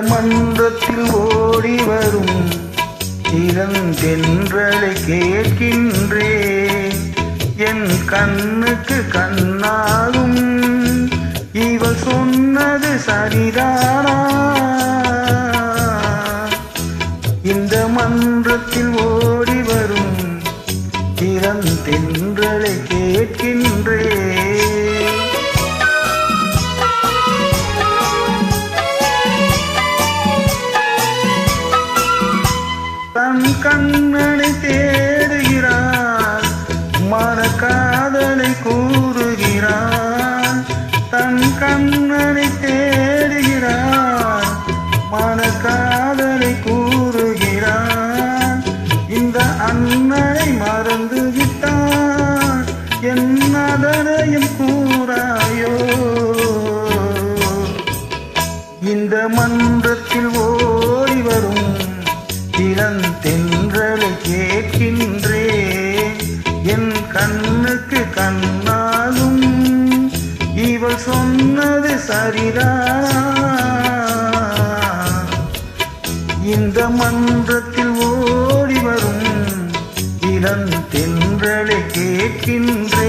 மன்றத்தில் ஓடி வரும் இளந்தென்றலை கேட்கின்றேன். என் கண்ணுக்கு கண்ணாகும் இவள் சொன்னது சரிதானா? இந்த மன்றத்தில் ஓடி வரும் இளந்தென்றலை கேட்கின்றேன். தன் கண்ணனை தேடுகிறான், மனக்காதலை கூறுகிறான். தன் கண்ணனை தேடுகிறான், மனக்காதலை கூறுகிறான். இந்த அண்ணனை மறந்து விட்டான், என் அதனையும் கூறாயோ? இந்த மன்றத்தில் ஓடி வரும் இளந்தென்றலை கேட்கின்றேன். என் கண்ணுக்கு கண்ணாகும் இவள் சொன்னது சரிதானா? இந்த மன்றத்தில் ஓடி வரும் இளந்தென்றலை கேட்கின்றேன்.